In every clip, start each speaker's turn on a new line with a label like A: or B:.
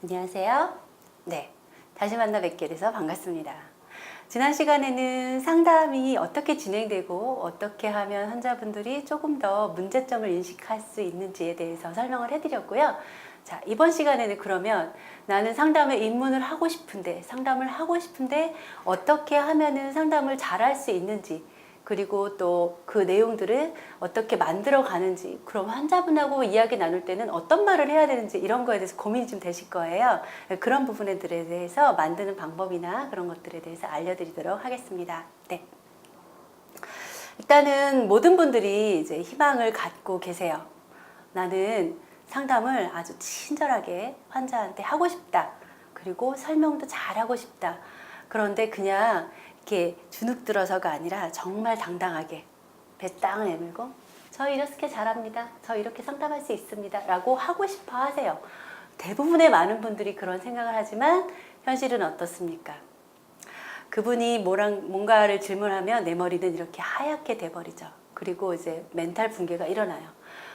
A: 안녕하세요. 네, 다시 만나 뵙게 돼서 반갑습니다. 지난 시간에는 상담이 어떻게 진행되고 어떻게 하면 환자분들이 조금 더 문제점을 인식할 수 있는지에 대해서 설명을 해드렸고요. 자, 이번 시간에는 그러면 나는 상담에 입문을 하고 싶은데, 상담을 하고 싶은데 어떻게 하면은 상담을 잘할 수 있는지, 그리고 또 그 내용들을 어떻게 만들어 가는지, 그럼 환자분하고 이야기 나눌 때는 어떤 말을 해야 되는지 이런 거에 대해서 고민이 좀 되실 거예요. 그런 부분들에 대해서 만드는 방법이나 그런 것들에 대해서 알려드리도록 하겠습니다. 네. 일단은 모든 분들이 이제 희망을 갖고 계세요. 나는 상담을 아주 친절하게 환자한테 하고 싶다. 그리고 설명도 잘하고 싶다. 그런데 그냥 이렇게 주눅 들어서가 아니라 정말 당당하게 배 딱 내밀고 저 이렇게 잘합니다. 저 이렇게 상담할 수 있습니다. 라고 하고 싶어 하세요. 대부분의 많은 분들이 그런 생각을 하지만 현실은 어떻습니까? 그분이 뭔가를 질문하면 내 머리는 이렇게 하얗게 돼버리죠. 그리고 이제 멘탈 붕괴가 일어나요.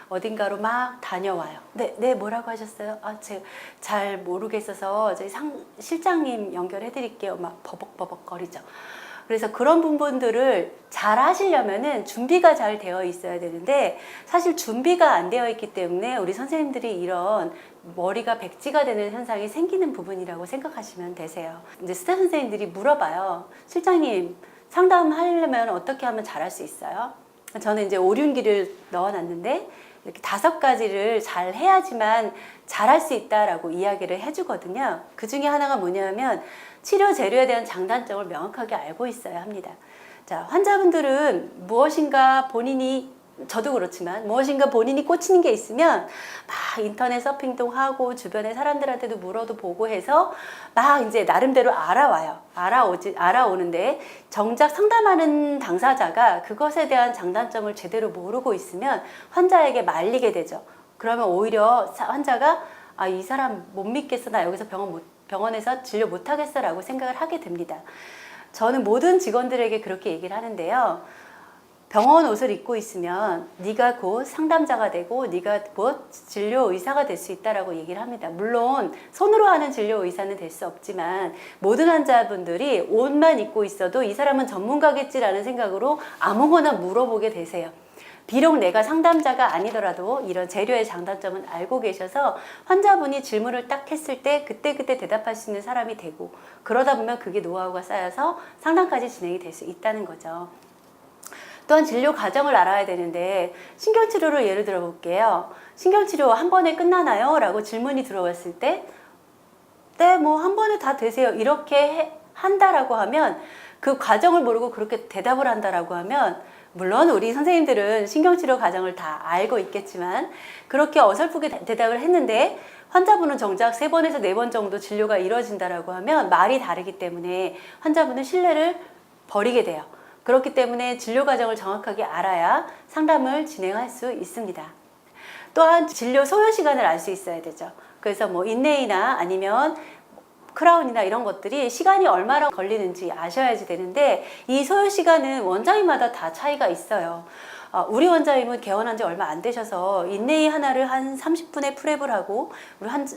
A: 어딘가로 막 다녀와요. 네, 뭐라고 하셨어요? 아, 제가 잘 모르겠어서 저희 실장님 연결해 드릴게요. 막 버벅버벅 거리죠. 그래서 그런 부분들을 잘 하시려면은 준비가 잘 되어 있어야 되는데, 사실 준비가 안 되어 있기 때문에 우리 선생님들이 이런 머리가 백지가 되는 현상이 생기는 부분이라고 생각하시면 되세요. 이제 스타 선생님들이 물어봐요. 실장님, 상담하려면 어떻게 하면 잘할 수 있어요? 저는 이제 오륜기를 넣어놨는데 이렇게 5가지를 잘 해야지만 잘할 수 있다라고 이야기를 해주거든요. 그 중에 하나가 뭐냐면 치료 재료에 대한 장단점을 명확하게 알고 있어야 합니다. 자, 환자분들은 무엇인가 본인이, 저도 그렇지만 무엇인가 본인이 꽂히는 게 있으면 막 인터넷 서핑도 하고 주변의 사람들한테도 물어도 보고 해서 막 이제 나름대로 알아와요. 알아오는데 정작 상담하는 당사자가 그것에 대한 장단점을 제대로 모르고 있으면 환자에게 말리게 되죠. 그러면 오히려 환자가 이 사람 못 믿겠어. 나 여기서 병원에서 진료 못 하겠어 라고 생각을 하게 됩니다. 저는 모든 직원들에게 그렇게 얘기를 하는데요. 병원 옷을 입고 있으면 네가 곧 상담자가 되고 네가 곧 진료 의사가 될 수 있다라고 얘기를 합니다. 물론 손으로 하는 진료 의사는 될 수 없지만 모든 환자분들이 옷만 입고 있어도 이 사람은 전문가겠지라는 생각으로 아무거나 물어보게 되세요. 비록 내가 상담자가 아니더라도 이런 재료의 장단점은 알고 계셔서 환자분이 질문을 딱 했을 때 그때그때 대답할 수 있는 사람이 되고, 그러다 보면 그게 노하우가 쌓여서 상담까지 진행이 될 수 있다는 거죠. 또한 진료 과정을 알아야 되는데, 신경치료를 예를 들어 볼게요. 신경치료 한 번에 끝나나요? 라고 질문이 들어왔을 때 네, 뭐 한 번에 다 되세요. 이렇게 한다라고 하면, 그 과정을 모르고 그렇게 대답을 한다라고 하면, 물론 우리 선생님들은 신경치료 과정을 다 알고 있겠지만 그렇게 어설프게 대답을 했는데 환자분은 정작 3번에서 4번 정도 진료가 이루어진다라고 하면 말이 다르기 때문에 환자분은 신뢰를 버리게 돼요. 그렇기 때문에 진료 과정을 정확하게 알아야 상담을 진행할 수 있습니다. 또한 진료 소요 시간을 알 수 있어야 되죠. 그래서 뭐 인네이나 아니면 크라운이나 이런 것들이 시간이 얼마나 걸리는지 아셔야지 되는데, 이 소요 시간은 원장님마다 다 차이가 있어요. 우리 원장님은 개원한 지 얼마 안 되셔서 인네이 하나를 한 30분에 프랩을 하고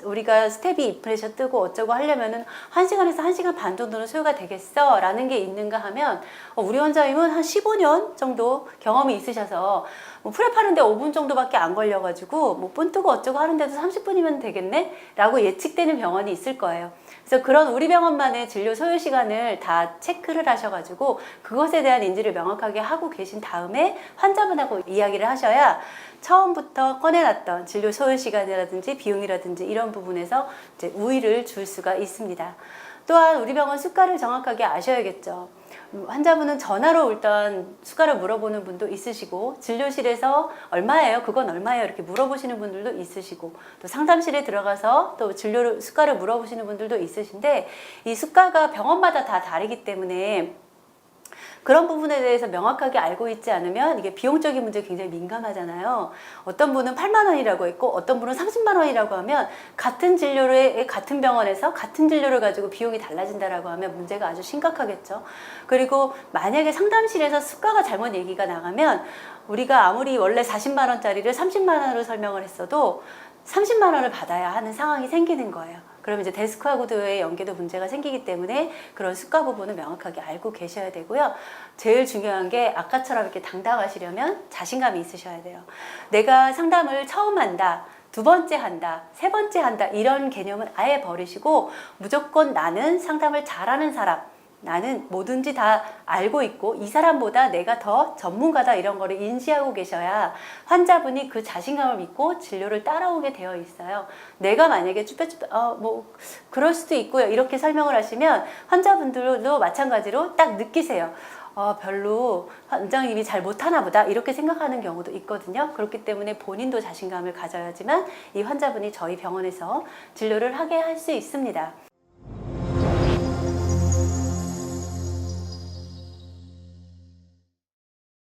A: 우리가 스테비 인프레셔 뜨고 어쩌고 하려면은 1시간에서 1시간 반 정도는 소요가 되겠어 라는 게 있는가 하면, 우리 원장님은 한 15년 정도 경험이 있으셔서 뭐 프랩 하는데 5분 정도밖에 안 걸려가지고 뭐 분 뜨고 어쩌고 하는데도 30분이면 되겠네? 라고 예측되는 병원이 있을 거예요. 그래서 그런 우리 병원만의 진료 소요 시간을 다 체크를 하셔가지고 그것에 대한 인지를 명확하게 하고 계신 다음에 환자분하고 이야기를 하셔야 처음부터 꺼내놨던 진료 소요 시간이라든지 비용이라든지 이런 부분에서 이제 우위를 줄 수가 있습니다. 또한 우리 병원 수가를 정확하게 아셔야겠죠. 환자분은 전화로 일단 수가를 물어보는 분도 있으시고, 진료실에서 얼마예요? 그건 얼마예요? 이렇게 물어보시는 분들도 있으시고, 또 상담실에 들어가서 또 수가를 물어보시는 분들도 있으신데, 이 수가가 병원마다 다 다르기 때문에 그런 부분에 대해서 명확하게 알고 있지 않으면 이게 비용적인 문제에 굉장히 민감하잖아요. 어떤 분은 8만 원이라고 했고 어떤 분은 30만 원이라고 하면 같은 진료를 같은 병원에서 같은 진료를 가지고 비용이 달라진다라고 하면 문제가 아주 심각하겠죠. 그리고 만약에 상담실에서 수가가 잘못 얘기가 나가면 우리가 아무리 원래 40만 원짜리를 30만 원으로 설명을 했어도 30만 원을 받아야 하는 상황이 생기는 거예요. 그러면 이제 데스크하고도의 연계도 문제가 생기기 때문에 그런 수가 부분을 명확하게 알고 계셔야 되고요. 제일 중요한 게 아까처럼 이렇게 당당하시려면 자신감이 있으셔야 돼요. 내가 상담을 처음 한다, 두 번째 한다, 세 번째 한다 이런 개념은 아예 버리시고 무조건 나는 상담을 잘하는 사람, 나는 뭐든지 다 알고 있고 이 사람보다 내가 더 전문가다 이런 거를 인지하고 계셔야 환자분이 그 자신감을 믿고 진료를 따라오게 되어 있어요. 내가 만약에 쭈뼛쭈뼛 뭐 그럴 수도 있고요 이렇게 설명을 하시면 환자분들도 마찬가지로 딱 느끼세요. 별로 원장님이 잘 못하나 보다 이렇게 생각하는 경우도 있거든요. 그렇기 때문에 본인도 자신감을 가져야지만 이 환자분이 저희 병원에서 진료를 하게 할 수 있습니다.